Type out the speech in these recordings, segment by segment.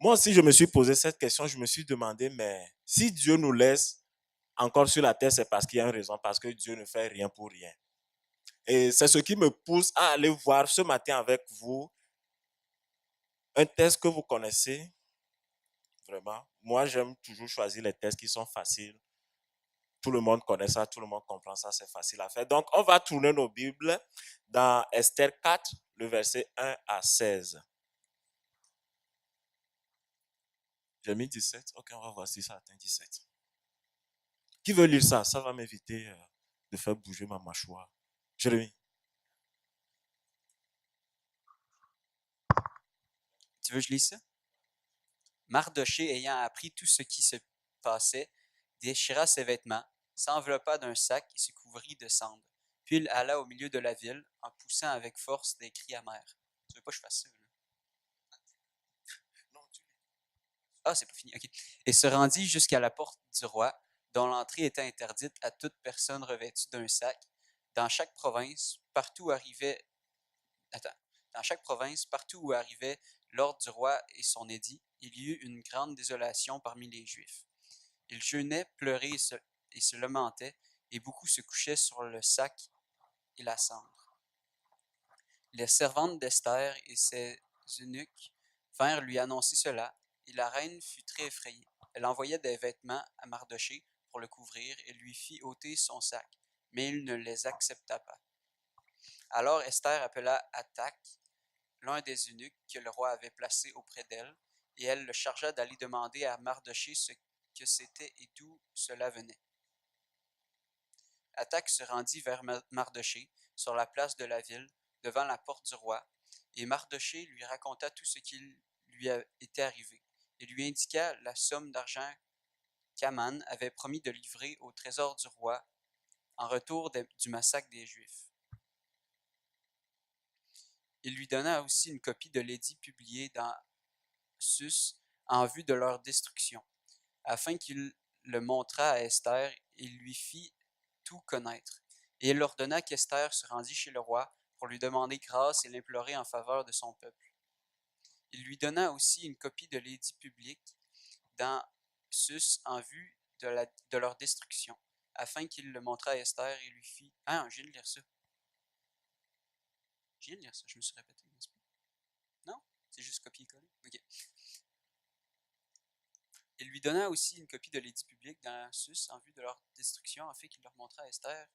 moi aussi, je me suis posé cette question, je me suis demandé, mais si Dieu nous laisse encore sur la terre, c'est parce qu'il y a une raison, parce que Dieu ne fait rien pour rien. Et c'est ce qui me pousse à aller voir ce matin avec vous un test que vous connaissez, vraiment. Moi, j'aime toujours choisir les tests qui sont faciles. Tout le monde connaît ça, tout le monde comprend ça, c'est facile à faire. Donc, on va tourner nos Bibles dans Esther 4, le verset 1 à 16. J'ai mis 17. Ok, on va voir si ça atteint 17. Qui veut lire ça? Ça va m'éviter de faire bouger ma mâchoire. Jérémy. Tu veux que je lise ça? Mardoché, ayant appris tout ce qui se passait, déchira ses vêtements, s'enveloppa d'un sac et se couvrit de cendres. Puis il alla au milieu de la ville, en poussant avec force des cris amers. Tu veux pas que je fasse ça, là? Ah, c'est pas fini, ok. Et se rendit jusqu'à la porte du roi, dont l'entrée était interdite à toute personne revêtue d'un sac. Dans chaque province, partout où arrivait... Attends. Dans chaque province, partout où arrivait l'ordre du roi et son édit, il y eut une grande désolation parmi les Juifs. Ils jeûnaient, pleuraient et se lamentaient, et beaucoup se couchaient sur le sac et la cendre. Les servantes d'Esther et ses eunuques vinrent lui annoncer cela, et la reine fut très effrayée. Elle envoya des vêtements à Mardoché pour le couvrir et lui fit ôter son sac, mais il ne les accepta pas. Alors Esther appela Hathach, l'un des eunuques que le roi avait placé auprès d'elle, et elle le chargea d'aller demander à Mardoché ce que c'était et d'où cela venait. Hathach se rendit vers Mardoché, sur la place de la ville, devant la porte du roi, et Mardoché lui raconta tout ce qui lui était arrivé, et lui indiqua la somme d'argent qu'Aman avait promis de livrer au trésor du roi en retour du massacre des Juifs. Il lui donna aussi une copie de l'édit publié dans Sus en vue de leur destruction, afin qu'il le montrât à Esther et lui fit tout connaître. Et il ordonna qu'Esther se rendît chez le roi pour lui demander grâce et l'implorer en faveur de son peuple. Il lui donna aussi une copie de l'édit public dans Sus en vue de leur destruction, afin qu'il le montrât à Esther et lui fit... Ah, je viens de lire ça. Je viens de lire ça, je me suis répété. Non? C'est juste copier-coller? Ok. Il lui donna aussi une copie de l'édit public dans Sus en vue de leur destruction, afin qu'il leur montrât à Esther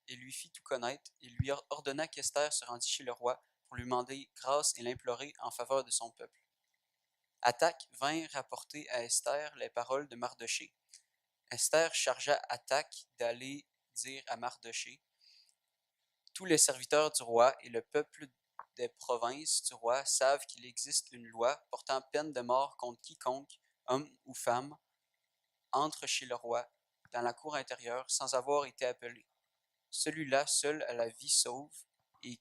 et lui fit tout connaître. Il lui ordonna qu'Esther se rendît chez le roi pour lui demander grâce et l'implorer en faveur de son peuple. Hathach vint rapporter à Esther les paroles de Mardoché. Esther chargea Hathach d'aller dire à Mardoché: tous les serviteurs du roi et le peuple des provinces du roi savent qu'il existe une loi portant peine de mort contre quiconque, homme ou femme, entre chez le roi, dans la cour intérieure, sans avoir été appelé. Celui-là seul a la vie sauve, et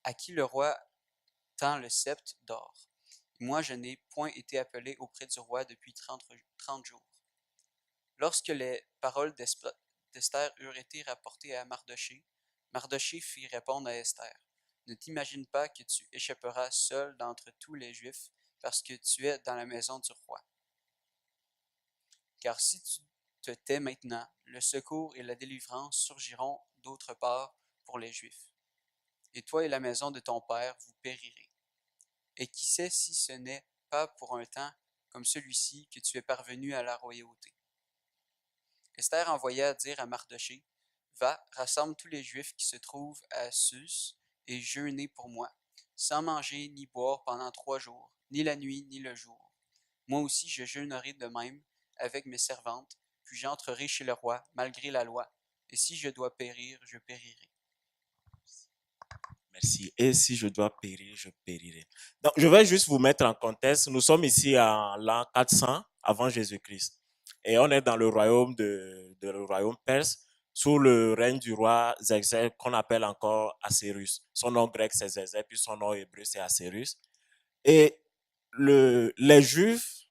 à qui le roi tend le sceptre d'or. Moi, je n'ai point été appelé auprès du roi depuis 30 jours. Lorsque les paroles d'Esther eurent été rapportées à Mardoché, Mardoché fit répondre à Esther: ne t'imagine pas que tu échapperas seul d'entre tous les Juifs, parce que tu es dans la maison du roi. Car si tu te tais maintenant, le secours et la délivrance surgiront d'autre part pour les Juifs. Et toi et la maison de ton père, vous périrez. Et qui sait si ce n'est pas pour un temps comme celui-ci que tu es parvenu à la royauté. Esther envoya dire à Mardoché: va, rassemble tous les Juifs qui se trouvent à Sus et jeûnez pour moi, sans manger ni boire pendant 3 jours, ni la nuit ni le jour. Moi aussi je jeûnerai de même avec mes servantes, puis j'entrerai chez le roi, malgré la loi, et si je dois périr, je périrai. Merci. Et si je dois périr, je périrai. Donc, je vais juste vous mettre en contexte. Nous sommes ici en l'an 400 avant Jésus-Christ. Et on est dans le royaume le royaume perse, sous le règne du roi Xerxès, qu'on appelle encore Assyrus. Son nom grec, c'est Xerxès, puis son nom hébreu, c'est Assyrus. Et les Juifs,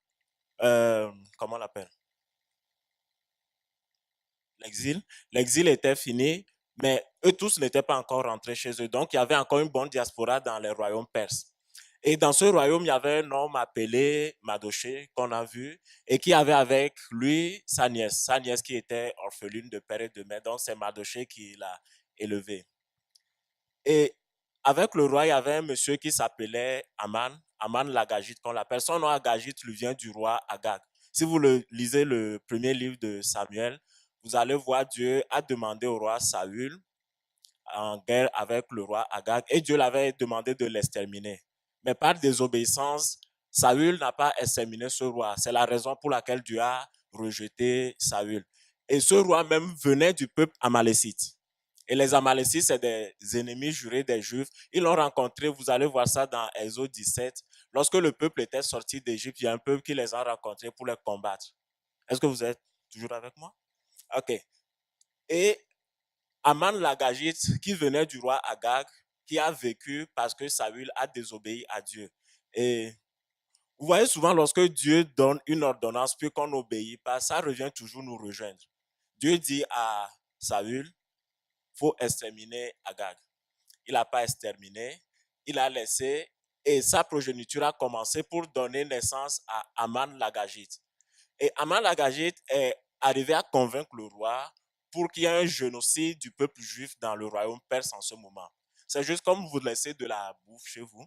comment on l'appelle? L'exil. L'exil était fini, mais eux tous n'étaient pas encore rentrés chez eux. Donc, il y avait encore une bonne diaspora dans les royaumes perses. Et dans ce royaume, il y avait un homme appelé Mardochée, qu'on a vu, et qui avait avec lui sa nièce qui était orpheline de père et de mère. Donc, c'est Mardochée qui l'a élevée. Et avec le roi, il y avait un monsieur qui s'appelait Aman, Aman l'Agagite, qu'on l'appelle. Son nom Agagite lui vient du roi Agag. Si vous lisez le premier livre de Samuel, vous allez voir Dieu a demandé au roi Saül en guerre avec le roi Agag et Dieu l'avait demandé de l'exterminer. Mais par désobéissance, Saül n'a pas exterminé ce roi. C'est la raison pour laquelle Dieu a rejeté Saül. Et ce roi même venait du peuple amalécite. Et les Amalécites, c'est des ennemis jurés des Juifs. Ils l'ont rencontré, vous allez voir ça dans Exode 17. Lorsque le peuple était sorti d'Égypte, il y a un peuple qui les a rencontrés pour les combattre. Est-ce que vous êtes toujours avec moi? OK. Et Aman l'Agagite, qui venait du roi Agag, qui a vécu parce que Saül a désobéi à Dieu. Et vous voyez souvent lorsque Dieu donne une ordonnance puis qu'on n'obéit pas, ça revient toujours nous rejoindre. Dieu dit à Saül, il faut exterminer Agag. Il n'a pas exterminé, il a laissé et sa progéniture a commencé pour donner naissance à Aman l'Agagite. Et Aman l'Agagite est arrivé à convaincre le roi pour qu'il y ait un génocide du peuple juif dans le royaume perse en ce moment. C'est juste comme vous laissez de la bouffe chez vous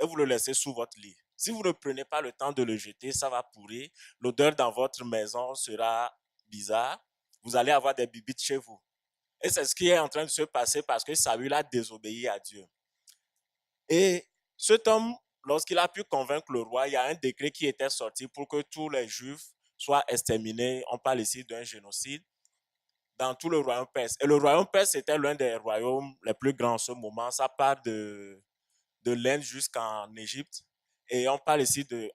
et vous le laissez sous votre lit. Si vous ne prenez pas le temps de le jeter, ça va pourrir. L'odeur dans votre maison sera bizarre. Vous allez avoir des bibites chez vous. Et c'est ce qui est en train de se passer parce que Saül a désobéi à Dieu. Et cet homme, lorsqu'il a pu convaincre le roi, il y a un décret qui était sorti pour que tous les Juifs soient exterminés. On parle ici d'un génocide dans tout le royaume perse. Et le royaume perse était l'un des royaumes les plus grands en ce moment. Ça part de l'Inde jusqu'en Égypte. Et on parle ici de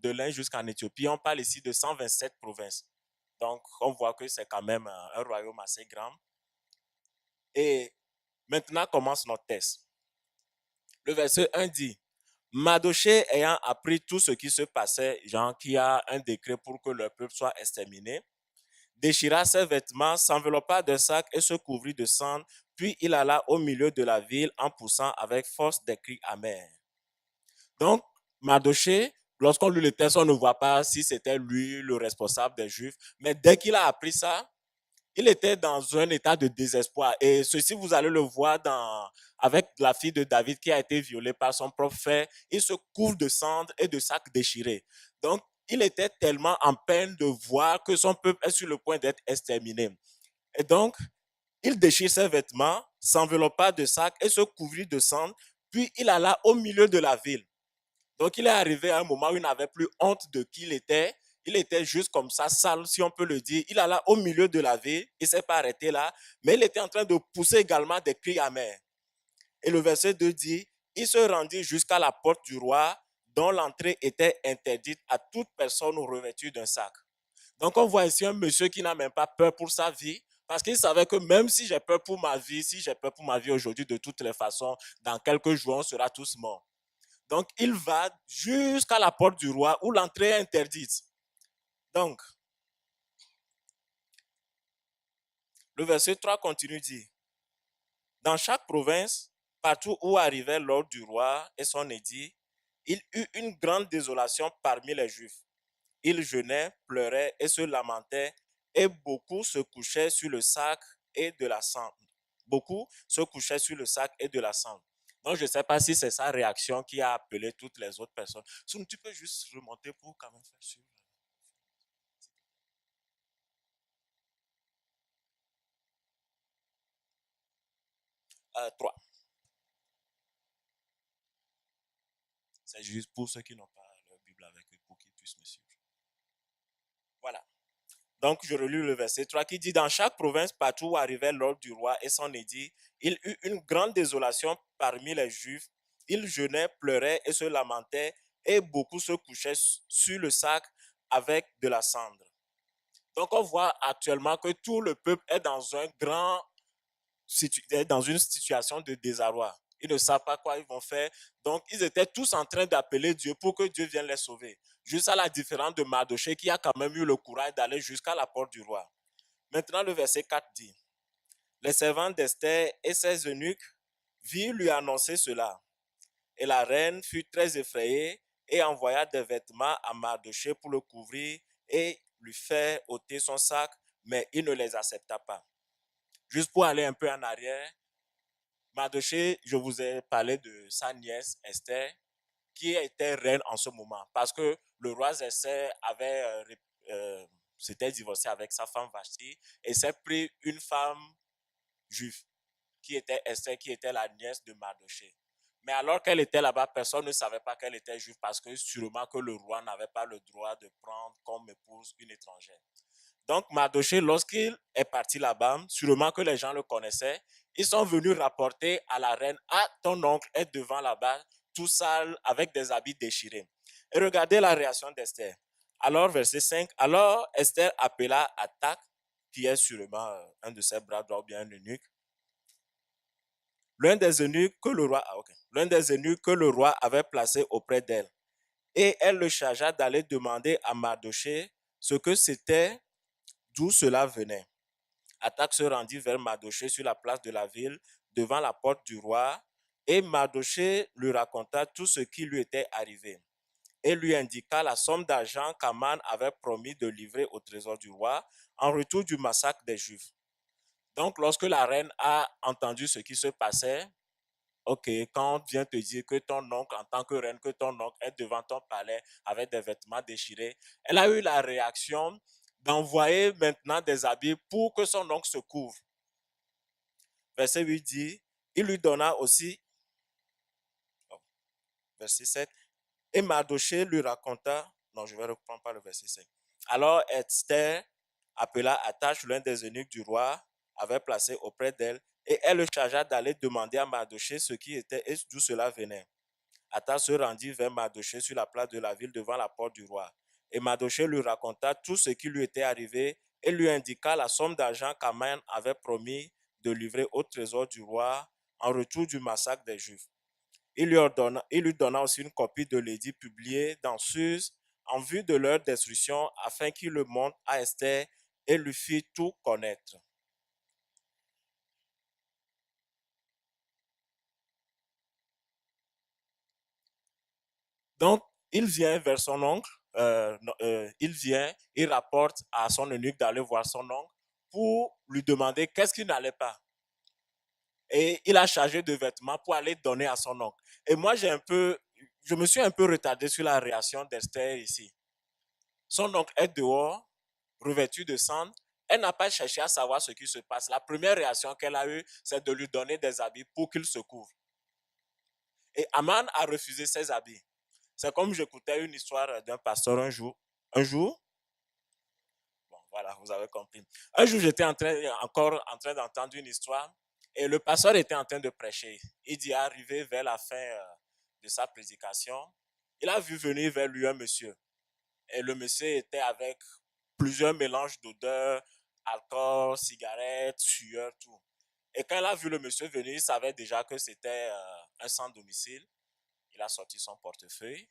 l'Inde jusqu'en Éthiopie. On parle ici de 127 provinces. Donc, on voit que c'est quand même un royaume assez grand. Et maintenant commence notre test. Le verset 1 dit, Mardochée ayant appris tout ce qui se passait, Jean qui a un décret pour que le peuple soit exterminé, déchira ses vêtements, s'enveloppa de sac et se couvrit de cendres, puis il alla au milieu de la ville en poussant avec force des cris amers. Donc, Mardochée, lorsqu'on lit le texte, on ne voit pas si c'était lui le responsable des Juifs, mais dès qu'il a appris ça, il était dans un état de désespoir. Et ceci, vous allez le voir avec la fille de David qui a été violée par son propre frère. Il se couvre de cendres et de sacs déchirés. Donc, il était tellement en peine de voir que son peuple est sur le point d'être exterminé. Et donc, il déchire ses vêtements, s'enveloppa de sacs et se couvrit de cendres. Puis, il alla au milieu de la ville. Donc, il est arrivé à un moment où il n'avait plus honte de qui il était. Il était juste comme ça, sale, si on peut le dire. Il alla au milieu de la ville, il ne s'est pas arrêté là, mais il était en train de pousser également des cris amers. Et le verset 2 dit, il se rendit jusqu'à la porte du roi, dont l'entrée était interdite à toute personne revêtue d'un sac. Donc, on voit ici un monsieur qui n'a même pas peur pour sa vie, parce qu'il savait que même si j'ai peur pour ma vie, si j'ai peur pour ma vie aujourd'hui, de toutes les façons, dans quelques jours, on sera tous morts. Donc, il va jusqu'à la porte du roi où l'entrée est interdite. Donc, le verset 3 continue dit, dans chaque province, partout où arrivait l'ordre du roi et son édit, il eut une grande désolation parmi les Juifs. Ils jeûnaient, pleuraient et se lamentaient, et beaucoup se couchaient sur le sac et de la cendre. Beaucoup se couchaient sur le sac et de la cendre. Donc, je ne sais pas si c'est sa réaction qui a appelé toutes les autres personnes. Sinon, tu peux juste remonter pour quand même faire suivre. 3. C'est juste pour ceux qui n'ont pas leur Bible avec eux, pour qu'ils puissent me suivre. Voilà. Donc, je relis le verset 3 qui dit, dans chaque province, partout où arrivait l'ordre du roi et son édit, il eut une grande désolation parmi les Juifs. Ils jeûnaient, pleuraient et se lamentaient, et beaucoup se couchaient sur le sac avec de la cendre. Donc, on voit actuellement que tout le peuple est dans une situation de désarroi. Ils ne savent pas quoi ils vont faire. Donc, ils étaient tous en train d'appeler Dieu pour que Dieu vienne les sauver. Juste à la différence de Mardochée qui a quand même eu le courage d'aller jusqu'à la porte du roi. Maintenant, le verset 4 dit, les servantes d'Esther et ses eunuques virent lui annoncer cela. Et la reine fut très effrayée et envoya des vêtements à Mardochée pour le couvrir et lui faire ôter son sac, mais il ne les accepta pas. Juste pour aller un peu en arrière, Mardochée, je vous ai parlé de sa nièce Esther, qui était reine en ce moment, parce que le roi Xerxès avait s'était divorcé avec sa femme Vashti et s'est pris une femme juive, qui était Esther, qui était la nièce de Mardochée. Mais alors qu'elle était là-bas, personne ne savait pas qu'elle était juive parce que sûrement que le roi n'avait pas le droit de prendre comme épouse une étrangère. Donc Mardochée, lorsqu'il est parti là-bas, sûrement que les gens le connaissaient, ils sont venus rapporter à la reine, ah, ton oncle est devant là-bas, tout sale, avec des habits déchirés. Et regardez la réaction d'Esther. Alors, verset 5, alors Esther appela Attaque, qui est sûrement un de ses bras droits ou bien un eunuque, l'un des eunuques que le roi avait placé auprès d'elle. Et elle le chargea d'aller demander à Mardochée ce que c'était, d'où cela venait. Attaque se rendit vers Mardochée sur la place de la ville, devant la porte du roi, et Mardochée lui raconta tout ce qui lui était arrivé, et lui indiqua la somme d'argent qu'Aman avait promis de livrer au trésor du roi en retour du massacre des Juifs. Donc, lorsque la reine a entendu ce qui se passait, ok, quand on vient te dire que ton oncle, en tant que reine, que ton oncle est devant ton palais avec des vêtements déchirés, elle a eu la réaction d'envoyer maintenant des habits pour que son oncle se couvre. Verset 8 dit, il lui donna aussi, verset 7, et Mardochée lui raconta, non, je vais reprendre par le verset 5. Alors Esther appela Attache, l'un des eunuques du roi, avait placé auprès d'elle, et elle le chargea d'aller demander à Mardochée ce qui était et d'où cela venait. Attache se rendit vers Mardochée sur la place de la ville devant la porte du roi. Et Mardochée lui raconta tout ce qui lui était arrivé et lui indiqua la somme d'argent qu'Aman avait promis de livrer au trésor du roi en retour du massacre des Juifs. Il lui donna aussi une copie de l'édit publié dans Suse en vue de leur destruction afin qu'il le montre à Esther et lui fit tout connaître. Donc, il vient vers son oncle, il rapporte à son eunuque d'aller voir son oncle pour lui demander qu'est-ce qui n'allait pas. Et il a chargé de vêtements pour aller donner à son oncle. Et moi, je me suis un peu retardé sur la réaction d'Esther ici. Son oncle est dehors, revêtu de cendre. Elle n'a pas cherché à savoir ce qui se passe. La première réaction qu'elle a eue, c'est de lui donner des habits pour qu'il se couvre. Et Aman a refusé ses habits. C'est comme j'écoutais une histoire d'un pasteur un jour. Un jour, bon, voilà, vous avez compris. Un jour, j'étais encore en train d'entendre une histoire et le pasteur était en train de prêcher. Il dit, arrivé vers la fin de sa prédication, il a vu venir vers lui un monsieur. Et le monsieur était avec plusieurs mélanges d'odeurs, alcool, cigarettes, sueur, tout. Et quand il a vu le monsieur venir, il savait déjà que c'était un sans domicile. Il a sorti son portefeuille,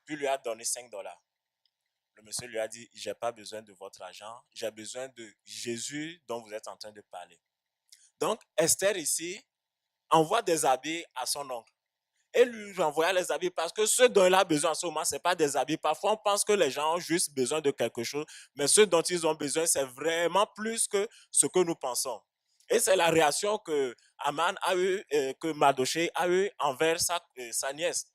puis lui a donné 5 dollars. Le monsieur lui a dit, j'ai pas besoin de votre argent, j'ai besoin de Jésus dont vous êtes en train de parler. Donc, Esther ici envoie des habits à son oncle. Et lui renvoya les habits parce que ce dont il a besoin en ce moment, ce n'est pas des habits. Parfois, on pense que les gens ont juste besoin de quelque chose, mais ce dont ils ont besoin, c'est vraiment plus que ce que nous pensons. Et c'est la réaction que Aman a eu, que Mardochée a eu envers sa nièce.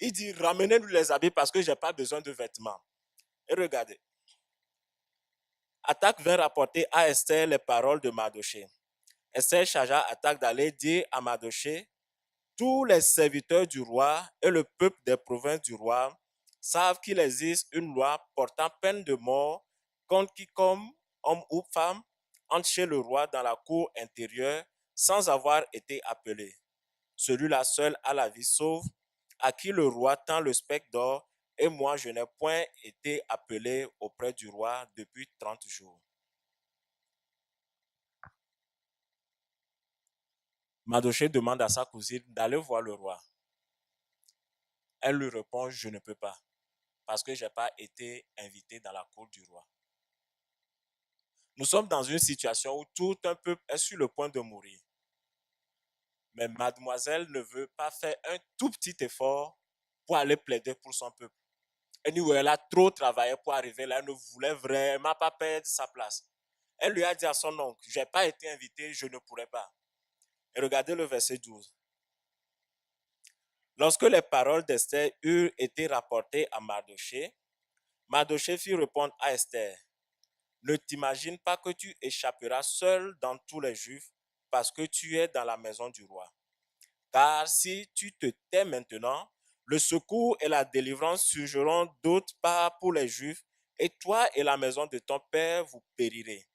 Il dit, ramenez-nous les habits parce que je n'ai pas besoin de vêtements. Et regardez. Attaque vint rapporter à Esther les paroles de Mardochée. Esther chargea Attaque d'aller dire à Mardochée, tous les serviteurs du roi et le peuple des provinces du roi savent qu'il existe une loi portant peine de mort contre quiconque, homme ou femme, entre chez le roi dans la cour intérieure sans avoir été appelé. Celui-là seul a la vie sauve, à qui le roi tend le spectre d'or, et moi je n'ai point été appelé auprès du roi depuis 30 jours. Mardochée demande à sa cousine d'aller voir le roi. Elle lui répond, je ne peux pas, parce que je n'ai pas été invité dans la cour du roi. Nous sommes dans une situation où tout un peuple est sur le point de mourir. Mais mademoiselle ne veut pas faire un tout petit effort pour aller plaider pour son peuple. Anyway, elle a trop travaillé pour arriver là, elle ne voulait vraiment pas perdre sa place. Elle lui a dit à son oncle, je n'ai pas été invité, je ne pourrai pas. Et regardez le verset 12. Lorsque les paroles d'Esther eurent été rapportées à Mardoché, Mardoché fit répondre à Esther, ne t'imagine pas que tu échapperas seul dans tous les Juifs parce que tu es dans la maison du roi. Car si tu te tais maintenant, le secours et la délivrance surgiront d'autre part pour les Juifs, et toi et la maison de ton père vous périrez.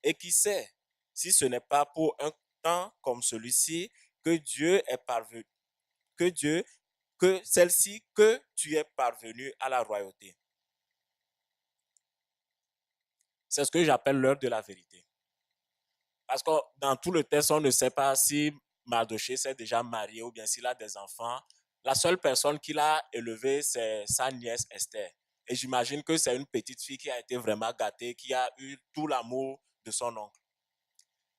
Et qui sait, si ce n'est pas pour un temps comme celui-ci que Dieu est parvenu, que celle-ci que tu es parvenu à la royauté. C'est ce que j'appelle l'heure de la vérité. Parce que dans tout le texte, on ne sait pas si Mardoché s'est déjà marié ou bien s'il a des enfants. La seule personne qu'il a élevée, c'est sa nièce Esther. Et j'imagine que c'est une petite fille qui a été vraiment gâtée, qui a eu tout l'amour de son oncle.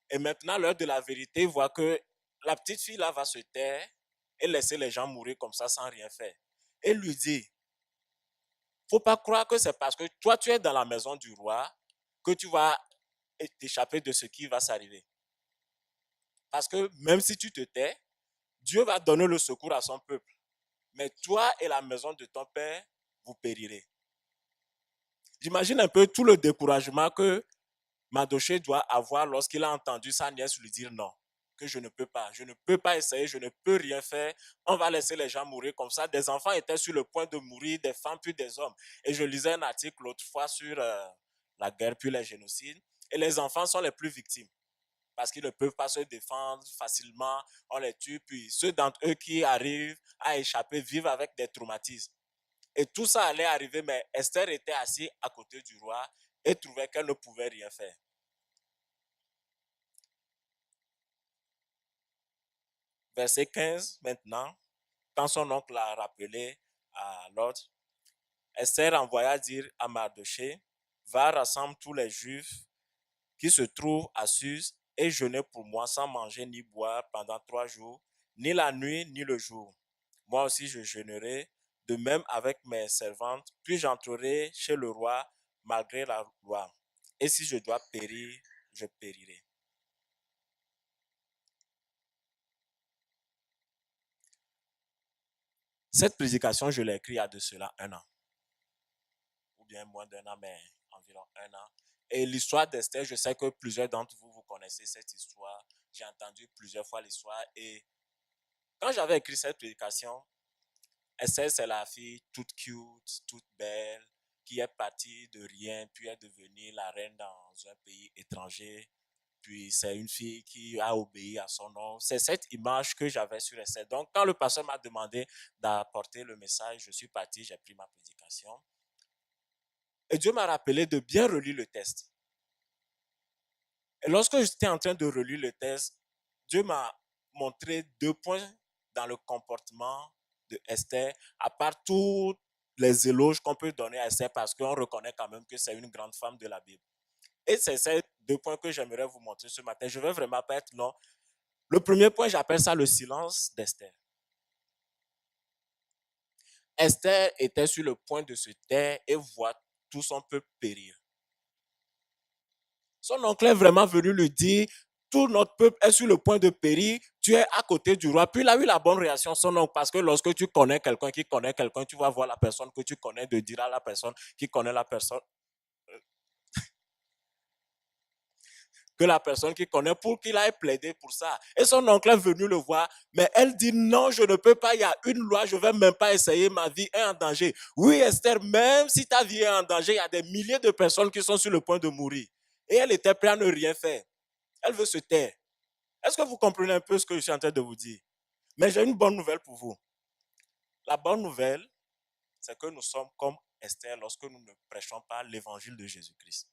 Et maintenant, l'heure de la vérité voit que la petite fille là va se taire et laisser les gens mourir comme ça sans rien faire. Et lui dit, faut pas croire que c'est parce que toi tu es dans la maison du roi que tu vas t'échapper de ce qui va s'arriver. Parce que même si tu te tais, Dieu va donner le secours à son peuple. Mais toi et la maison de ton père, vous périrez. J'imagine un peu tout le découragement que Mardoché doit avoir lorsqu'il a entendu sa nièce lui dire non, que je ne peux pas essayer, je ne peux rien faire, on va laisser les gens mourir comme ça. Des enfants étaient sur le point de mourir, des femmes puis des hommes. Et je lisais un article l'autre fois sur la guerre puis les génocides, et les enfants sont les plus victimes parce qu'ils ne peuvent pas se défendre facilement, on les tue, puis ceux d'entre eux qui arrivent à échapper vivent avec des traumatismes. Et tout ça allait arriver, mais Esther était assise à côté du roi et trouvait qu'elle ne pouvait rien faire. Verset 15, maintenant, quand son oncle l'a rappelé à l'ordre, Esther envoya dire à Mardoché, va rassembler tous les Juifs qui se trouvent à Suse et jeûner pour moi sans manger ni boire pendant 3 jours, ni la nuit ni le jour. Moi aussi je jeûnerai, de même avec mes servantes, puis j'entrerai chez le roi malgré la loi. Et si je dois périr, je périrai. Cette prédication, je l'ai écrite il y a de cela 1 an. Ou bien moins d'1 an, mais environ 1 an. Et l'histoire d'Esther, je sais que plusieurs d'entre vous, vous connaissez cette histoire. J'ai entendu plusieurs fois l'histoire. Et quand j'avais écrit cette prédication, Esther, c'est la fille toute cute, toute belle, qui est partie de rien, puis est devenue la reine dans un pays étranger. Puis c'est une fille qui a obéi à son nom. C'est cette image que j'avais sur Esther. Donc, quand le pasteur m'a demandé d'apporter le message, je suis parti, j'ai pris ma prédication. Et Dieu m'a rappelé de bien relire le texte. Et lorsque j'étais en train de relire le texte, Dieu m'a montré 2 points dans le comportement de Esther, à part tous les éloges qu'on peut donner à Esther, parce qu'on reconnaît quand même que c'est une grande femme de la Bible. Et c'est ces 2 points que j'aimerais vous montrer ce matin. Je ne vais vraiment pas être long. Le premier point, j'appelle ça le silence d'Esther. Esther était sur le point de se taire et voir tout son peuple périr. Son oncle est vraiment venu lui dire, tout notre peuple est sur le point de périr, tu es à côté du roi. Puis il a eu la bonne réaction, son oncle, parce que lorsque tu connais quelqu'un qui connaît quelqu'un, tu vas voir la personne que tu connais de dire à la personne qui connaît la personne, que la personne qui connaît pour qu'il aille plaider pour ça. Et son oncle est venu le voir, mais elle dit non, je ne peux pas, il y a une loi, je ne vais même pas essayer, ma vie est en danger. Oui Esther, même si ta vie est en danger, il y a des milliers de personnes qui sont sur le point de mourir. Et elle était prête à ne rien faire. Elle veut se taire. Est-ce que vous comprenez un peu ce que je suis en train de vous dire? Mais j'ai une bonne nouvelle pour vous. La bonne nouvelle, c'est que nous sommes comme Esther lorsque nous ne prêchons pas l'évangile de Jésus-Christ.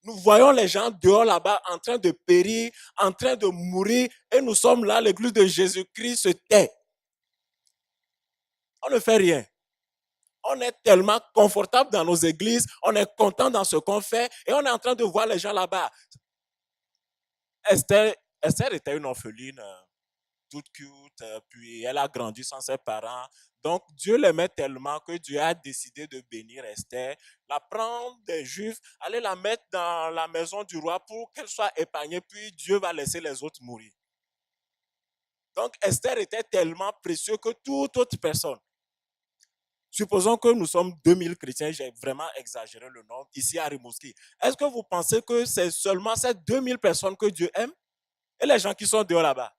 Nous voyons les gens dehors là-bas en train de périr, en train de mourir, et nous sommes là, l'église de Jésus-Christ se tait. On ne fait rien. On est tellement confortable dans nos églises, on est content dans ce qu'on fait, et on est en train de voir les gens là-bas. Esther Esther était une orpheline toute cute, puis elle a grandi sans ses parents. Donc Dieu l'aimait tellement que Dieu a décidé de bénir Esther, la prendre des Juifs, aller la mettre dans la maison du roi pour qu'elle soit épargnée, puis Dieu va laisser les autres mourir. Donc Esther était tellement précieux que toute autre personne. Supposons que nous sommes 2000 chrétiens, j'ai vraiment exagéré le nombre, ici à Rimouski. Est-ce que vous pensez que c'est seulement ces 2000 personnes que Dieu aime et les gens qui sont dehors là-bas?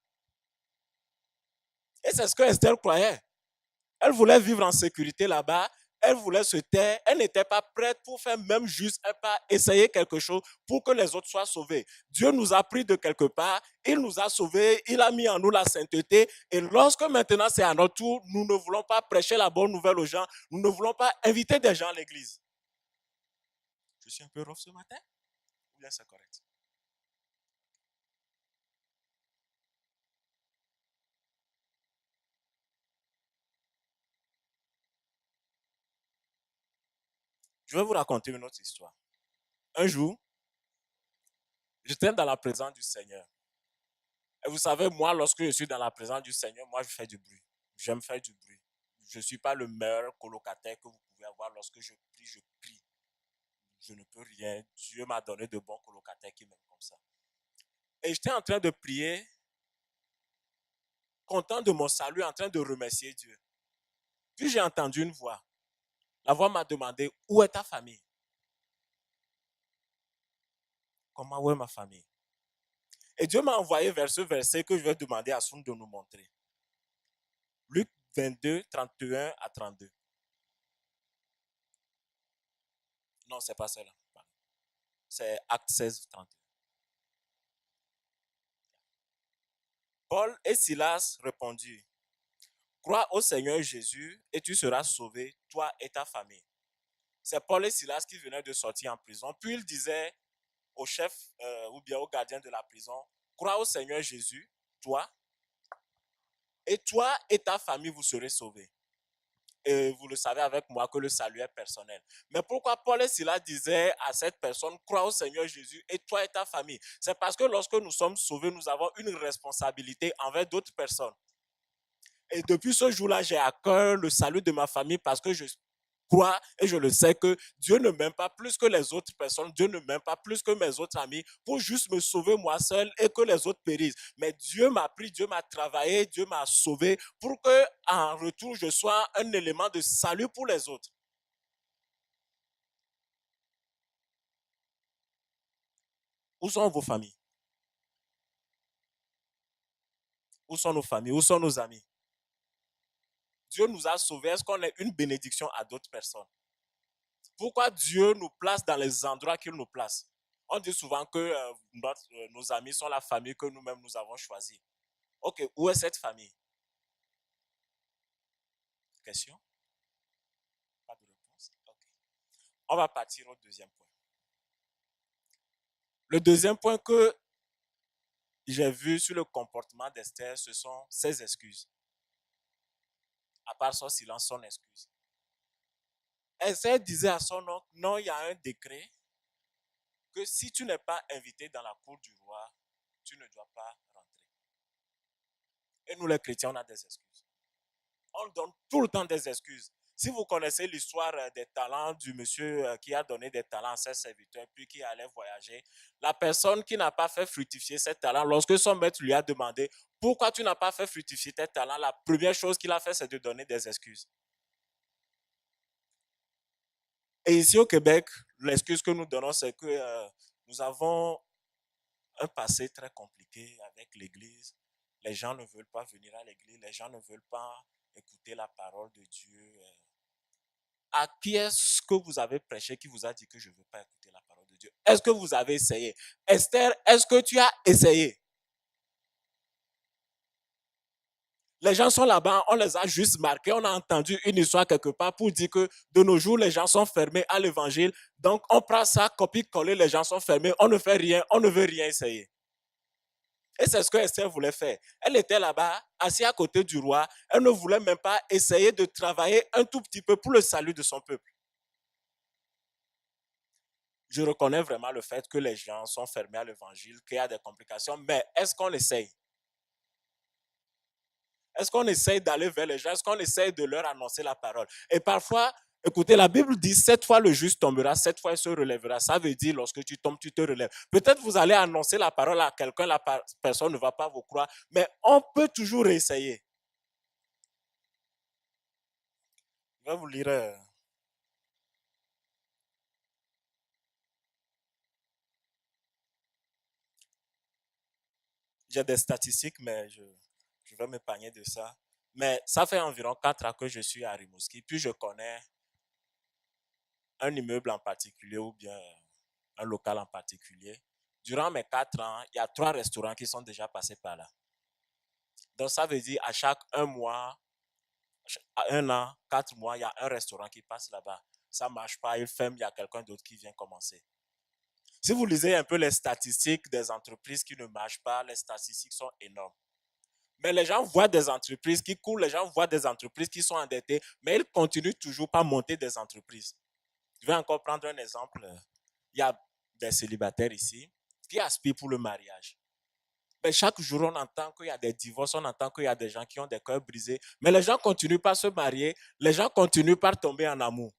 Et c'est ce que Esther croyait. Elle voulait vivre en sécurité là-bas, elle voulait se taire, elle n'était pas prête pour faire même juste un pas, essayer quelque chose pour que les autres soient sauvés. Dieu nous a pris de quelque part, il nous a sauvés, il a mis en nous la sainteté, et lorsque maintenant c'est à notre tour, nous ne voulons pas prêcher la bonne nouvelle aux gens, nous ne voulons pas inviter des gens à l'église. Je suis un peu rough ce matin? Ou bien c'est correct? Je vais vous raconter une autre histoire. Un jour, j'étais dans la présence du Seigneur. Et vous savez, moi, lorsque je suis dans la présence du Seigneur, moi, je fais du bruit. J'aime faire du bruit. Je ne suis pas le meilleur colocataire que vous pouvez avoir. Lorsque je prie, je prie. Je ne peux rien. Dieu m'a donné de bons colocataires qui m'aiment comme ça. Et j'étais en train de prier, content de mon salut, en train de remercier Dieu. Puis j'ai entendu une voix. La voix m'a demandé, où est ta famille? Comment, où est ma famille? Et Dieu m'a envoyé vers ce verset que je vais demander à Soun de nous montrer. Luc 22, 31 à 32. Non, c'est pas cela. C'est Acte 16, 31. Paul et Silas répondirent, crois au Seigneur Jésus et tu seras sauvé, toi et ta famille. C'est Paul et Silas qui venaient de sortir en prison. Puis ils disaient au chef ou bien au gardien de la prison, crois au Seigneur Jésus, toi et ta famille, vous serez sauvés. Et vous le savez avec moi que le salut est personnel. Mais pourquoi Paul et Silas disaient à cette personne, crois au Seigneur Jésus et toi et ta famille? C'est parce que lorsque nous sommes sauvés, nous avons une responsabilité envers d'autres personnes. Et depuis ce jour-là, j'ai à cœur le salut de ma famille parce que je crois et je le sais que Dieu ne m'aime pas plus que les autres personnes, Dieu ne m'aime pas plus que mes autres amis pour juste me sauver moi seul et que les autres périssent. Mais Dieu m'a pris, Dieu m'a travaillé, Dieu m'a sauvé pour que en retour je sois un élément de salut pour les autres. Où sont vos familles? Où sont nos familles? Où sont nos amis? Dieu nous a sauvés. Est-ce qu'on est une bénédiction à d'autres personnes? Pourquoi Dieu nous place dans les endroits qu'il nous place? On dit souvent que nos amis sont la famille que nous-mêmes nous avons choisie. Ok, où est cette famille? Question? Pas de réponse? Ok. On va partir au deuxième point. Le deuxième point que j'ai vu sur le comportement d'Esther, ce sont ses excuses. À part son silence, son excuse. Esther disait à son oncle, non, il y a un décret que si tu n'es pas invité dans la cour du roi, tu ne dois pas rentrer. Et nous les chrétiens, on a des excuses. On donne tout le temps des excuses. Si vous connaissez l'histoire des talents du monsieur qui a donné des talents à ses serviteurs puis qui allait voyager, la personne qui n'a pas fait fructifier ses talents, lorsque son maître lui a demandé pourquoi tu n'as pas fait fructifier tes talents, la première chose qu'il a fait, c'est de donner des excuses. Et ici au Québec, l'excuse que nous donnons, c'est que nous avons un passé très compliqué avec l'Église. Les gens ne veulent pas venir à l'Église, les gens ne veulent pas écouter la parole de Dieu. À qui est-ce que vous avez prêché qui vous a dit que je ne veux pas écouter la parole de Dieu? Est-ce que vous avez essayé? Esther, est-ce que tu as essayé? Les gens sont là-bas, on les a juste marqués, on a entendu une histoire quelque part pour dire que de nos jours, les gens sont fermés à l'évangile. Donc, on prend ça, copie-coller, les gens sont fermés, on ne fait rien, on ne veut rien essayer. Et c'est ce que Esther voulait faire. Elle était là-bas, assise à côté du roi. Elle ne voulait même pas essayer de travailler un tout petit peu pour le salut de son peuple. je reconnais vraiment le fait que les gens sont fermés à l'évangile, qu'il y a des complications, mais est-ce qu'on essaye? Est-ce qu'on essaye d'aller vers les gens? Est-ce qu'on essaye de leur annoncer la parole? Et parfois, écoutez, la Bible dit 7 fois le juste tombera, 7 fois il se relèvera. Ça veut dire lorsque tu tombes, tu te relèves. Peut-être vous allez annoncer la parole à quelqu'un, la personne ne va pas vous croire, mais on peut toujours essayer. Je vais vous lire. J'ai des statistiques, mais je vais m'épargner de ça. Mais ça fait environ 4 ans que je suis à Rimouski, puis je connais un immeuble en particulier ou bien un local en particulier. Durant mes 4 ans, il y a 3 restaurants qui sont déjà passés par là. Donc ça veut dire à chaque 1 mois, à 1 an, 4 mois, il y a un restaurant qui passe là-bas. Ça ne marche pas, il ferme, il y a quelqu'un d'autre qui vient commencer. Si vous lisez un peu les statistiques des entreprises qui ne marchent pas, les statistiques sont énormes. Mais les gens voient des entreprises qui coulent, les gens voient des entreprises qui sont endettées, mais ils continuent toujours pas à monter des entreprises. Je vais encore prendre un exemple. Il y a des célibataires ici qui aspirent pour le mariage. Mais chaque jour, on entend qu'il y a des divorces, on entend qu'il y a des gens qui ont des cœurs brisés. Mais les gens continuent pas à se marier, les gens continuent par tomber en amour.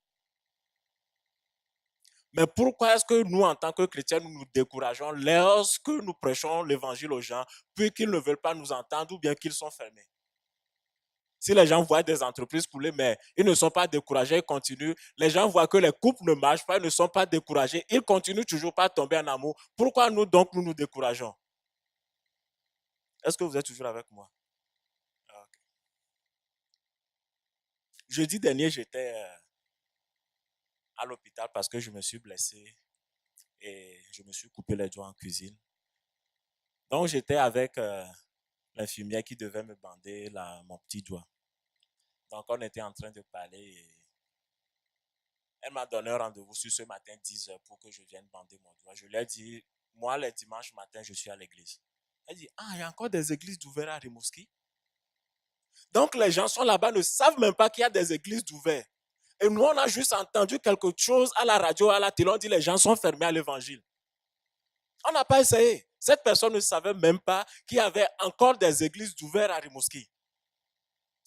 Mais pourquoi est-ce que nous, en tant que chrétiens, nous nous décourageons lorsque nous prêchons l'évangile aux gens, puis qu'ils ne veulent pas nous entendre ou bien qu'ils sont fermés? Si les gens voient des entreprises couler, mais ils ne sont pas découragés, ils continuent. Les gens voient que les couples ne marchent pas, ils ne sont pas découragés, ils continuent toujours pas à tomber en amour. Pourquoi nous, donc, nous nous décourageons? Est-ce que vous êtes toujours avec moi? Okay. Jeudi dernier, j'étais à l'hôpital parce que je me suis blessé et je me suis coupé les doigts en cuisine. Donc, j'étais avec l'infirmière qui devait me bander mon petit doigt. Donc, on était en train de parler et elle m'a donné un rendez-vous sur ce matin, 10 h, pour que je vienne bander mon doigt. Je lui ai dit, moi, les dimanches matin, je suis à l'église. Elle dit, ah, il y a encore des églises ouvertes à Rimouski. Donc, les gens sont là-bas, ne savent même pas qu'il y a des églises ouvertes. Et nous, on a juste entendu quelque chose à la radio, à la télé, on dit les gens sont fermés à l'évangile. On n'a pas essayé. Cette personne ne savait même pas qu'il y avait encore des églises ouvertes à Rimouski.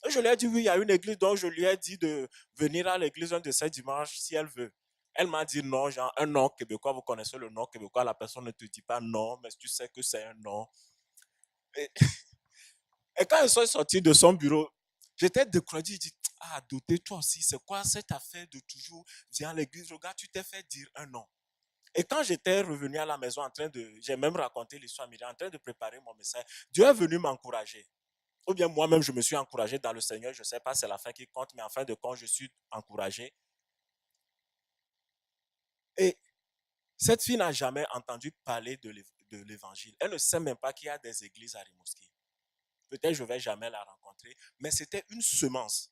Et je lui ai dit, oui, il y a une église, donc je lui ai dit de venir à l'église un de ces dimanches si elle veut. Elle m'a dit non, genre un nom québécois, vous connaissez le nom québécois, la personne ne te dit pas non, mais tu sais que c'est un nom. Et, et quand ils sont sortis de son bureau, j'étais découragé, je dis, ah, doté toi aussi, c'est quoi cette affaire de toujours venir à l'église, regarde, tu t'es fait dire un nom. Et quand j'étais revenu à la maison j'ai même raconté l'histoire, en train de préparer mon message, Dieu est venu m'encourager. Ou bien moi-même, je me suis encouragé dans le Seigneur. Je ne sais pas, c'est la fin qui compte, mais en fin de compte, je suis encouragé. Et cette fille n'a jamais entendu parler de l'évangile. Elle ne sait même pas qu'il y a des églises à Rimouski. Peut-être je ne vais jamais la rencontrer, mais c'était une semence.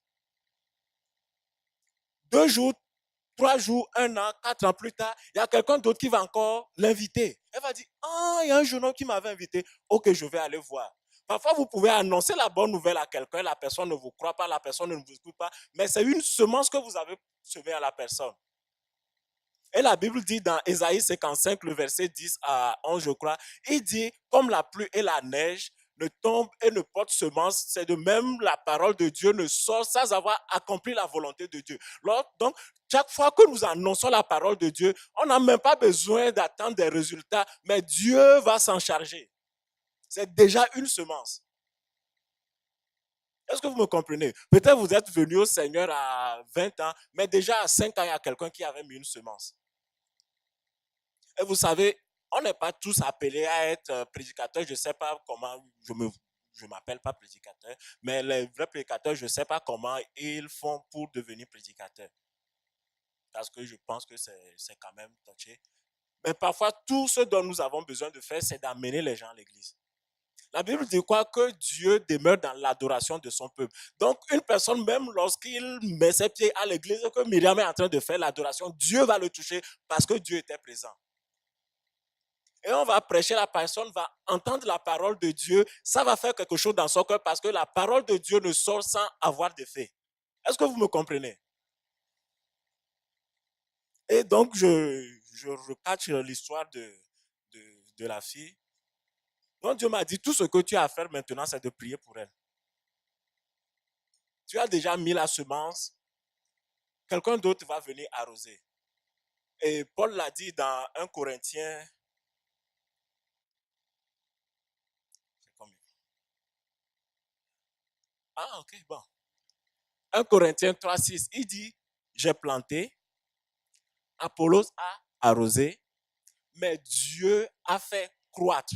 2 jours, 3 jours, 1 an, 4 ans plus tard, il y a quelqu'un d'autre qui va encore l'inviter. Elle va dire, ah, il y a un jeune homme qui m'avait invité. Ok, je vais aller voir. Parfois, vous pouvez annoncer la bonne nouvelle à quelqu'un, la personne ne vous croit pas, la personne ne vous écoute pas, mais c'est une semence que vous avez semée à la personne. Et la Bible dit dans Ésaïe 55, le verset 10 à 11, je crois, il dit, comme la pluie et la neige ne tombent et ne portent semence, c'est de même la parole de Dieu ne sort sans avoir accompli la volonté de Dieu. Donc, chaque fois que nous annonçons la parole de Dieu, on n'a même pas besoin d'attendre des résultats, mais Dieu va s'en charger. C'est déjà une semence. Est-ce que vous me comprenez? Peut-être vous êtes venu au Seigneur à 20 ans, mais déjà à 5 ans, il y a quelqu'un qui avait mis une semence. Et vous savez, on n'est pas tous appelés à être prédicateurs. Je ne sais pas comment, je ne m'appelle pas prédicateur, mais les vrais prédicateurs, je ne sais pas comment ils font pour devenir prédicateurs. Parce que je pense que c'est quand même touché. Mais parfois, tout ce dont nous avons besoin de faire, c'est d'amener les gens à l'église. La Bible dit quoi? Que Dieu demeure dans l'adoration de son peuple. Donc, une personne, même lorsqu'il met ses pieds à l'église, que Myriam est en train de faire l'adoration, Dieu va le toucher parce que Dieu était présent. Et on va prêcher, la personne va entendre la parole de Dieu, ça va faire quelque chose dans son cœur parce que la parole de Dieu ne sort sans avoir d'effet. Est-ce que vous me comprenez? Et donc, je je recatche l'histoire de la fille. Donc Dieu m'a dit, tout ce que tu as à faire maintenant, c'est de prier pour elle. Tu as déjà mis la semence, quelqu'un d'autre va venir arroser. Et Paul l'a dit dans 1 Corinthiens. C'est combien? Ah, ok, bon. 1 Corinthiens 3, 6, il dit, j'ai planté, Apollos a arrosé, mais Dieu a fait croître.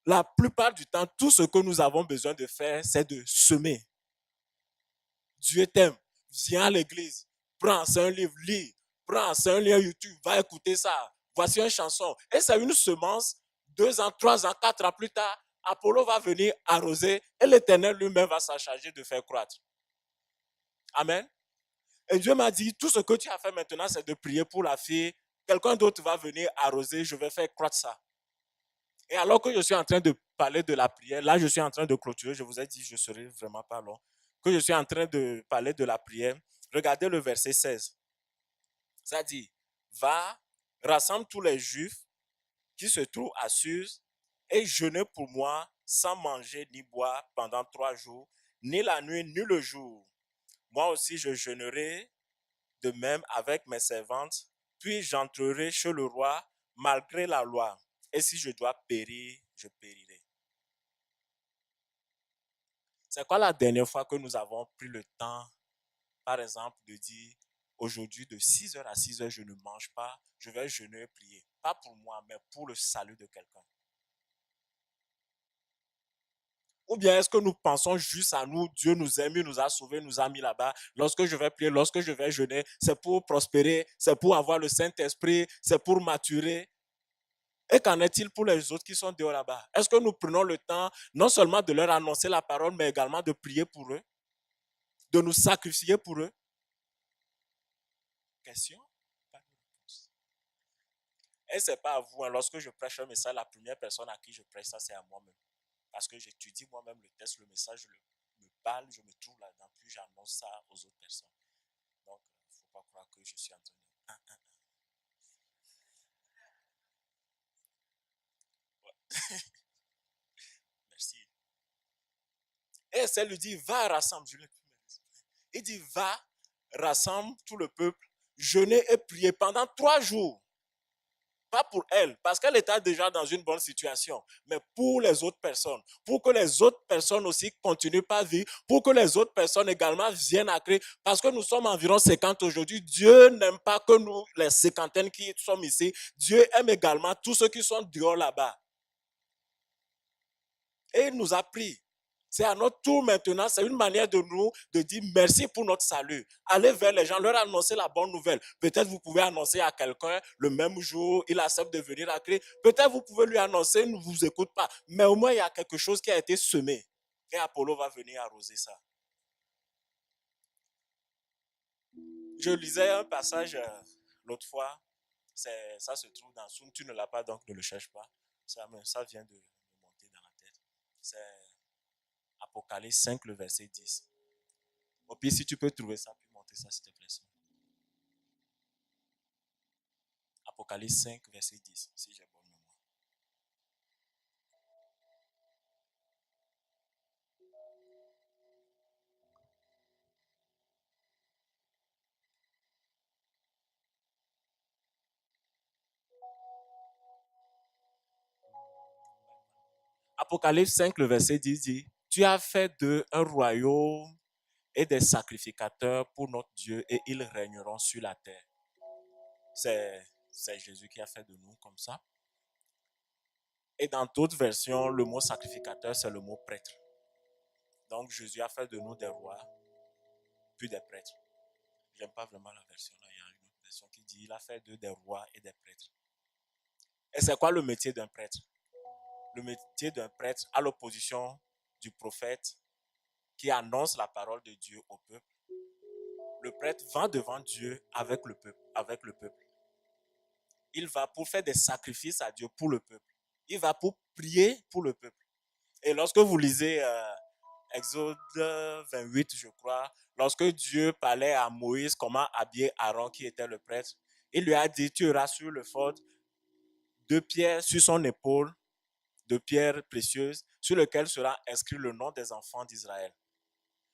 La plupart du temps, tout ce que nous avons besoin de faire, c'est de semer. Dieu t'aime. Viens à l'église. Prends, c'est un livre, lis. Prends, c'est un lien YouTube, va écouter ça. Voici une chanson. Et c'est une semence. 2 ans, 3 ans, 4 ans plus tard, Apollo va venir arroser et l'Éternel lui-même va s'en charger de faire croître. Amen. Et Dieu m'a dit, tout ce que tu as fait maintenant, c'est de prier pour la fille. Quelqu'un d'autre va venir arroser, je vais faire croître ça. Et alors que je suis en train de parler de la prière, là je suis en train de clôturer, je vous ai dit, je ne serai vraiment pas long. Que je suis en train de parler de la prière, regardez le verset 16. Ça dit, va, rassemble tous les Juifs qui se trouvent à Suse et jeûnez pour moi sans manger ni boire pendant 3 jours, ni la nuit ni le jour. Moi aussi je jeûnerai de même avec mes servantes, puis j'entrerai chez le roi malgré la loi. Et si je dois périr, je périrai. C'est quoi la dernière fois que nous avons pris le temps, par exemple, de dire, aujourd'hui de 6h à 6h, je ne mange pas, je vais jeûner et prier. Pas pour moi, mais pour le salut de quelqu'un. Ou bien est-ce que nous pensons juste à nous, Dieu nous aime, il nous a sauvés, nous a mis là-bas. Lorsque je vais prier, lorsque je vais jeûner, c'est pour prospérer, c'est pour avoir le Saint-Esprit, c'est pour maturer. Et qu'en est-il pour les autres qui sont dehors là-bas? Est-ce que nous prenons le temps non seulement de leur annoncer la parole, mais également de prier pour eux, de nous sacrifier pour eux? Question? Pas de réponse. Et ce n'est pas à vous. Hein. Lorsque je prêche un message, la première personne à qui je prêche ça, c'est à moi-même. Parce que j'étudie moi-même le texte, le message, je me parle, je me trouve là-dedans, puis j'annonce ça aux autres personnes. Donc, il ne faut pas croire que je suis en train de... Ouais. Merci. Et ça lui dit, va rassemble. Il dit, va, rassemble tout le peuple, jeûner et prier pendant 3 jours. Pas pour elle, parce qu'elle était déjà dans une bonne situation, mais pour les autres personnes, pour que les autres personnes aussi continuent pas à vivre, pour que les autres personnes également viennent à Christ, parce que nous sommes environ 50 aujourd'hui. Dieu n'aime pas que nous, les cinquantaines qui sommes ici, Dieu aime également tous ceux qui sont dehors là-bas. Et il nous a pris. C'est à notre tour maintenant, c'est une manière de nous de dire merci pour notre salut. Allez vers les gens, leur annoncer la bonne nouvelle. Peut-être vous pouvez annoncer à quelqu'un le même jour, il accepte de venir à Christ. Peut-être vous pouvez lui annoncer, il ne vous écoute pas. Mais au moins, il y a quelque chose qui a été semé. Et Apollo va venir arroser ça. Je lisais un passage l'autre fois. Ça se trouve dans Soum. Tu ne l'as pas, donc ne le cherche pas. Ça vient de me monter dans la tête. C'est Apocalypse 5, le verset 10. Au pire, si tu peux trouver ça, puis monter ça, s'il te plaît. Apocalypse 5, verset 10, si j'ai bonne mémoire. Apocalypse 5, le verset 10 dit, tu as fait d'eux un royaume et des sacrificateurs pour notre Dieu et ils régneront sur la terre. C'est Jésus qui a fait de nous comme ça. Et dans d'autres versions, le mot sacrificateur, c'est le mot prêtre. Donc Jésus a fait de nous des rois, puis des prêtres. J'aime pas vraiment la version là. Il y a une autre version qui dit, il a fait d'eux des rois et des prêtres. Et c'est quoi le métier d'un prêtre? Le métier d'un prêtre, à l'opposition du prophète qui annonce la parole de Dieu au peuple. Le prêtre va devant Dieu avec le peuple. Il va pour faire des sacrifices à Dieu pour le peuple. Il va pour prier pour le peuple. Et lorsque vous lisez Exode 28, je crois, lorsque Dieu parlait à Moïse comment habiller Aaron qui était le prêtre, il lui a dit, tu auras sur le faute 2 pierres sur son épaule, 2 pierres précieuses, sur lesquelles sera inscrit le nom des enfants d'Israël.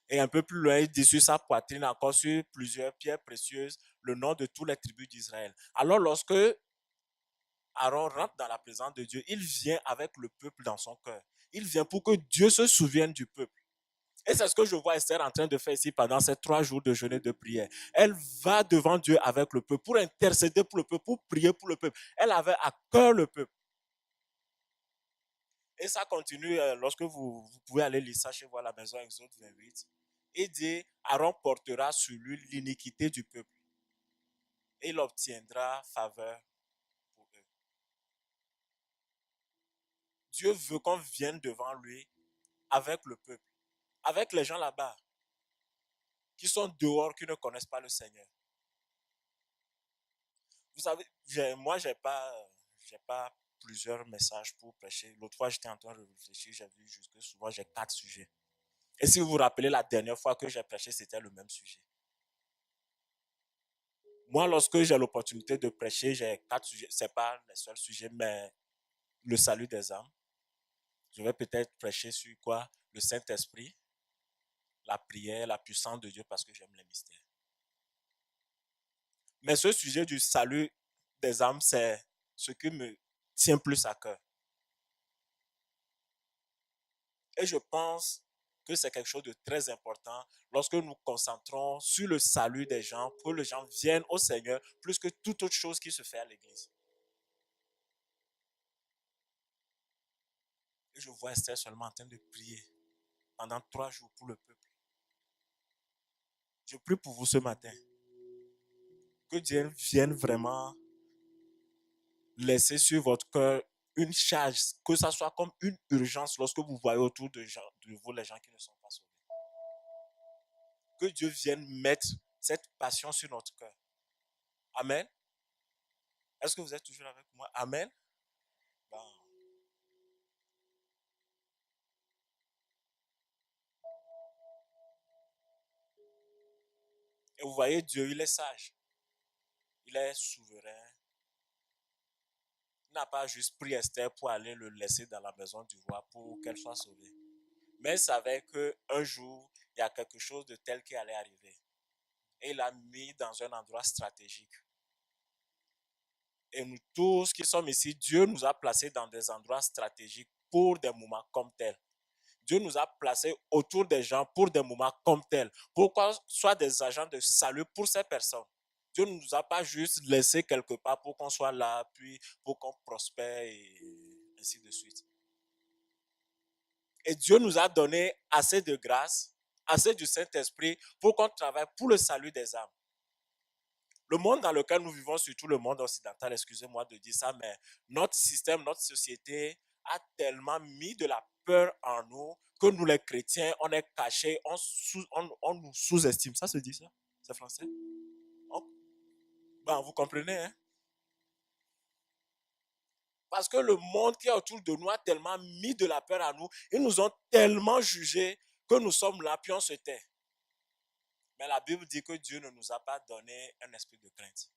Et un peu plus loin, il dit sur sa poitrine, encore sur plusieurs pierres précieuses, le nom de toutes les tribus d'Israël. Alors lorsque Aaron rentre dans la présence de Dieu, il vient avec le peuple dans son cœur. Il vient pour que Dieu se souvienne du peuple. Et c'est ce que je vois Esther en train de faire ici pendant ces 3 jours de jeûne et de prière. Elle va devant Dieu avec le peuple pour intercéder pour le peuple, pour prier pour le peuple. Elle avait à cœur le peuple. Et ça continue lorsque vous pouvez aller lire ça chez vous à la maison, Exode 28. Il dit, Aaron portera sur lui l'iniquité du peuple. Et il obtiendra faveur pour eux. Dieu veut qu'on vienne devant lui avec le peuple, avec les gens là-bas, qui sont dehors, qui ne connaissent pas le Seigneur. Vous savez, moi, je n'ai pas plusieurs messages pour prêcher. L'autre fois, j'étais en train de réfléchir, j'ai vu juste que souvent, j'ai 4 sujets. Et si vous vous rappelez, la dernière fois que j'ai prêché, c'était le même sujet. Moi, lorsque j'ai l'opportunité de prêcher, j'ai 4 sujets. Ce n'est pas le seul sujet, mais le salut des âmes. Je vais peut-être prêcher sur quoi? Le Saint-Esprit, la prière, la puissance de Dieu, parce que j'aime les mystères. Mais ce sujet du salut des âmes, c'est ce qui me tient plus à cœur. Et je pense que c'est quelque chose de très important lorsque nous nous concentrons sur le salut des gens, pour que les gens viennent au Seigneur, plus que toute autre chose qui se fait à l'église. Et je vois Esther seulement en train de prier pendant 3 jours pour le peuple. Je prie pour vous ce matin. Que Dieu vienne vraiment laisser sur votre cœur une charge, que ça soit comme une urgence lorsque vous voyez autour de vous les gens qui ne sont pas sauvés. Que Dieu vienne mettre cette passion sur notre cœur. Amen. Est-ce que vous êtes toujours avec moi? Amen. Bon. Et vous voyez, Dieu, il est sage. Il est souverain. Il n'a pas juste pris Esther pour aller le laisser dans la maison du roi pour qu'elle soit sauvée. Mais il savait qu'un jour, il y a quelque chose de tel qui allait arriver. Et il l'a mis dans un endroit stratégique. Et nous tous qui sommes ici, Dieu nous a placés dans des endroits stratégiques pour des moments comme tels. Dieu nous a placés autour des gens pour des moments comme tels. Pour qu'on soit des agents de salut pour ces personnes. Dieu ne nous a pas juste laissés quelque part pour qu'on soit là, puis pour qu'on prospère et ainsi de suite. Et Dieu nous a donné assez de grâce, assez du Saint-Esprit pour qu'on travaille pour le salut des âmes. Le monde dans lequel nous vivons, surtout le monde occidental, excusez-moi de dire ça, mais notre système, notre société a tellement mis de la peur en nous que nous les chrétiens, on est cachés, on nous sous-estime. Ça se dit ça? C'est français? Vous comprenez, hein? Parce que le monde qui est autour de nous a tellement mis de la peur à nous, ils nous ont tellement jugés que nous sommes là, puis on se tait. Mais la Bible dit que Dieu ne nous a pas donné un esprit de crainte.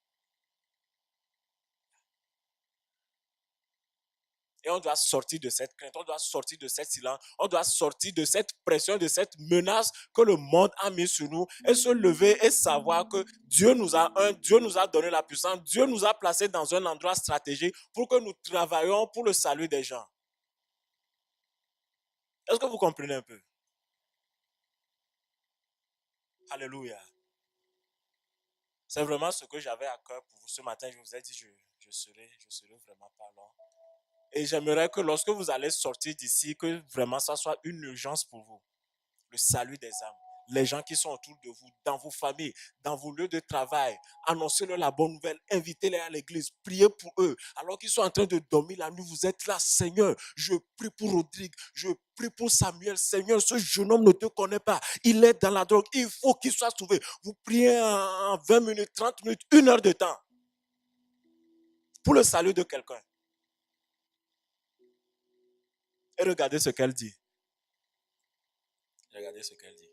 Et on doit sortir de cette crainte, on doit sortir de cette silence, on doit sortir de cette pression, de cette menace que le monde a mis sur nous et se lever et savoir que Dieu nous a donné la puissance, Dieu nous a placés dans un endroit stratégique pour que nous travaillions pour le salut des gens. Est-ce que vous comprenez un peu? Alléluia. C'est vraiment ce que j'avais à cœur pour vous ce matin. Je vous ai dit, je serai vraiment pas long. Et j'aimerais que lorsque vous allez sortir d'ici, que vraiment ça soit une urgence pour vous. Le salut des âmes. Les gens qui sont autour de vous, dans vos familles, dans vos lieux de travail, annoncez-leur la bonne nouvelle, invitez-les à l'église, priez pour eux. Alors qu'ils sont en train de dormir la nuit, vous êtes là, Seigneur, je prie pour Rodrigue, je prie pour Samuel, Seigneur, ce jeune homme ne te connaît pas, il est dans la drogue, il faut qu'il soit sauvé. Vous priez en 20 minutes, 30 minutes, 1 heure de temps pour le salut de quelqu'un. Et regardez ce qu'elle dit. Regardez ce qu'elle dit.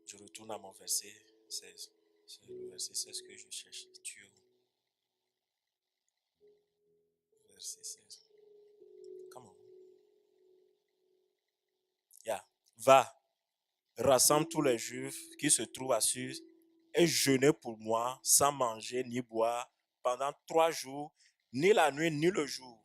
Je retourne à mon verset 16. C'est le verset 16 que je cherche. Tu es où? Verset 16. Come on. Yeah. Va, rassemble tous les Juifs qui se trouvent à Suse et jeûnez pour moi sans manger ni boire pendant 3 jours, ni la nuit ni le jour.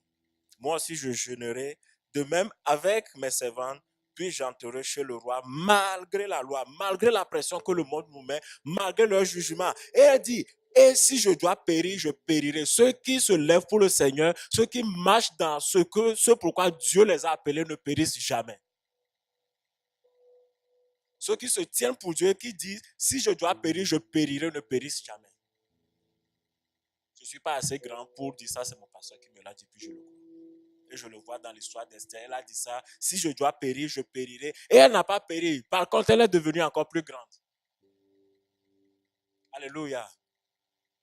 Moi aussi je jeûnerai, de même avec mes servantes, puis j'entrerai chez le roi malgré la loi, malgré la pression que le monde nous met, malgré leur jugement. Et elle dit, et si je dois périr, je périrai. Ceux qui se lèvent pour le Seigneur, ceux qui marchent dans ce pourquoi Dieu les a appelés ne périssent jamais. Ceux qui se tiennent pour Dieu et qui disent, si je dois périr, je périrai, ne périssent jamais. Je ne suis pas assez grand pour dire ça, c'est mon pasteur qui me l'a dit, puis je le crois. Et je le vois dans l'histoire d'Esther, elle a dit ça, si je dois périr, je périrai. Et elle n'a pas péri. Par contre, elle est devenue encore plus grande. Alléluia.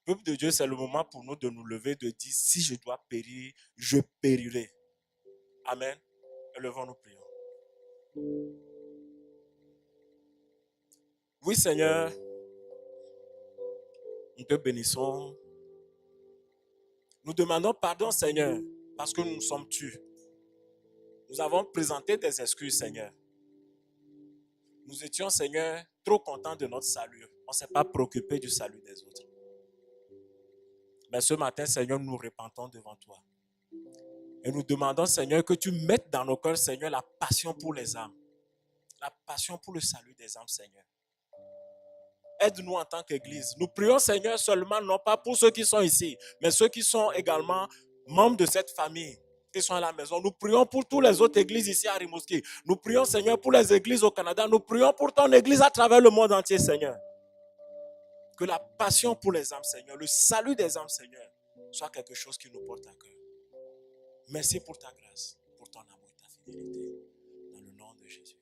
Peuple de Dieu, c'est le moment pour nous de nous lever, de dire, si je dois périr, je périrai. Amen. Élevons-nous, prions. Oui, Seigneur, nous te bénissons. Nous demandons pardon, Seigneur, parce que nous sommes tus. Nous avons présenté des excuses, Seigneur. Nous étions, Seigneur, trop contents de notre salut. On ne s'est pas préoccupé du salut des autres. Mais ce matin, Seigneur, nous nous repentons devant toi. Et nous demandons, Seigneur, que tu mettes dans nos cœurs, Seigneur, la passion pour les âmes. La passion pour le salut des âmes, Seigneur. Aide-nous en tant qu'Église. Nous prions, Seigneur, seulement, non pas pour ceux qui sont ici, mais ceux qui sont également membres de cette famille, qui sont à la maison. Nous prions pour toutes les autres églises ici à Rimouski. Nous prions, Seigneur, pour les églises au Canada. Nous prions pour ton église à travers le monde entier, Seigneur. Que la passion pour les âmes, Seigneur, le salut des âmes, Seigneur, soit quelque chose qui nous porte à cœur. Merci pour ta grâce, pour ton amour et ta fidélité. Dans le nom de Jésus.